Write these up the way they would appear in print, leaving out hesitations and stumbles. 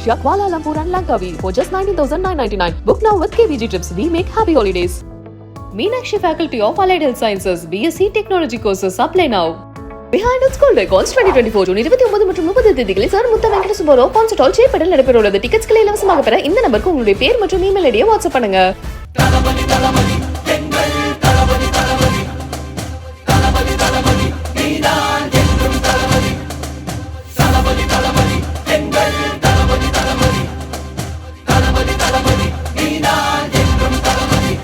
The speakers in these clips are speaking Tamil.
Malaysia, Kuala Lumpur and Langkawi for just 19,999. Book now with KBG Trips. We make happy holidays. Meenakshi Faculty of Allied Health Sciences, BSc Technology courses apply now. Behind its School Records 2024 June 29 மற்றும் 30 தேதிகளில் சார் முத்த வெங்கட சுப்பரோ கான்சர்ட் ஹால் சேப்படல் நடைபெற உள்ளது. டிக்கெட்ஸ்களை இலவசமாக பெற இந்த நம்பருக்கு உங்களுடைய பேர் மற்றும் இமெயில் ஐடியை வாட்ஸ்அப் பண்ணுங்க. தளபதி தளபதி எங்கள் தளபதி தளபதி தளபதி தளபதி நீதான் என்றும் தளபதி தளபதி தளபதி எங்கள் தளபதி தளபதி தளபதி தளபதி நீதான் என்றும் தளபதி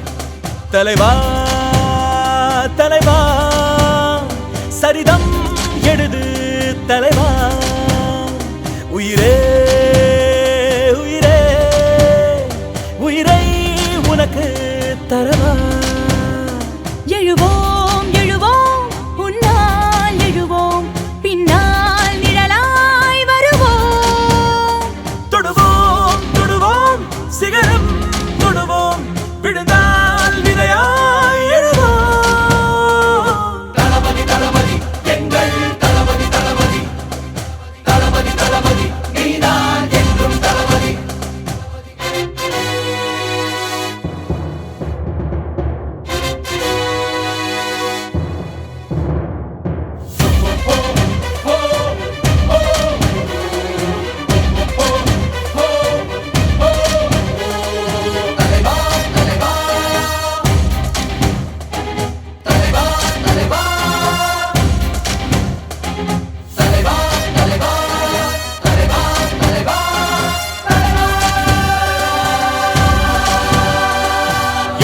தலைவா தலைவா சரிதம் எழுது தலைவா உயிரே உயிரே உயிரை உனக்கு தரவா எழுவோம் எழுவோம் உன்னால் எழுவோம் பின்னால் நிழலாய் வருவோம் தொடுவோம் தொடுவோம் சிகரம் தொடுவோம் விழுந்தால் விதையாய் எழுவோம் தளபதி தளபதி எங்கள் தளபதி தளபதி தளபதி தளபதி நீதான் என்றும் தளபதி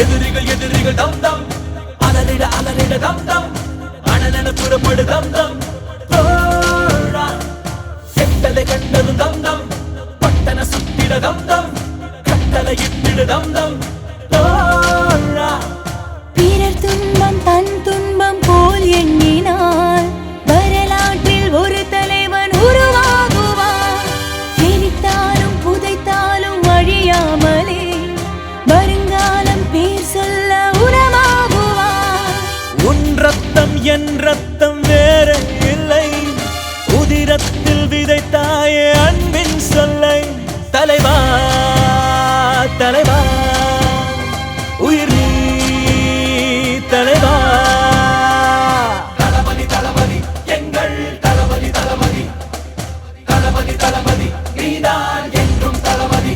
எதிரிகள் எதிரிகள் தம் தம் அலறிட அலறிட தம் தம் அனலென புறப்படு தம் தம் தோழா செட்டலை கண்டது தம் தம் பட்டன சுத்திட தம் தம் கட்டளை இட்டிட தம் தம் தோழா பிறர் துன்பம் தன் துன்பம் போல் எண்ணினால் வரலாற்றில் ஒரு தலைவன் உருவாகுவான். எரித்தாலும் புதைத்தாலும் அழியாமலே வருங்காலம் பேர் சொல்ல உரமாகுவான். உன் ரத்தம் என் ரத்தம் வேற இல்லை உதிரத்தில் விதைத்தாயே அன்பின் சொல்லை தலைவா தலைவா உயிர் நீ தலைவா தளபதி தளபதி எங்கள் தளபதி தளபதி தளபதி தளபதி நீதான் என்றும் தளபதி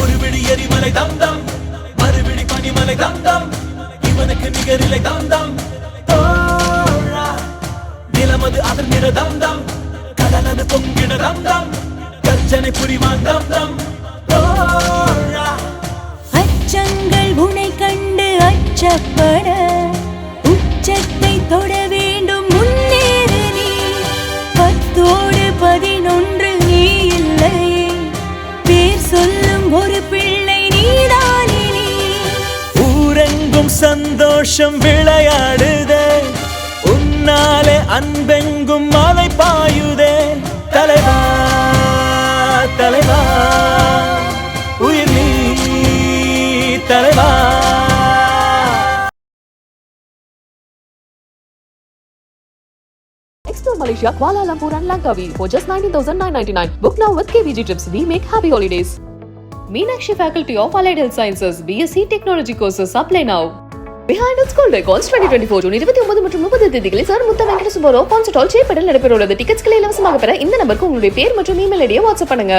ஒருவிடி எரிமலை தம் தம் மறுவிடி பனிமலை தம் தம் இவனுக்கு நிகரிலை தம் தம் தோழா நிலமது அதிர்ந்திட தம் தம் கடலது பொங்கிட தம் தம் கர்ஜனை புரிவான் தம் தம் தோழா அச்சங்கள் உனை கண்டு அச்சப்பட உச்சத்தை தொட வேண்டும் முன்னேறு நீ. 10ஓடு 11 நீ இல்லை பேர் சொல்லும் ஒரு பிள்ளை நீதானே நீ. ஊரெங்கும் சந்தோஷம் விளையாடுதே உன்னாலே அன்பெங்கும் மலை பாயுதே தலைவா தலைவா உயிர் நீ தலைவா Explore Malaysia, Kuala Lumpur and Langkawi for just 19,999. Book now with KBG Trips. We make happy holidays. Meenakshi Faculty of Allied Health Sciences, BSc Technology courses apply now. Behind its School Records 2024 June 29 மற்றும் 30 தேதிகளில் சார் முத்த வெங்கட சுப்பரோ கான்சர்ட் ஹால் சேப்படல் நடைபெற உள்ளது. டிக்கெட்ஸ்களை இலவசமாக பெற இந்த நம்பருக்கு உங்களுடைய பேர் மற்றும் இமெயில் ஐடியை வாட்ஸ்அப் பண்ணுங்க.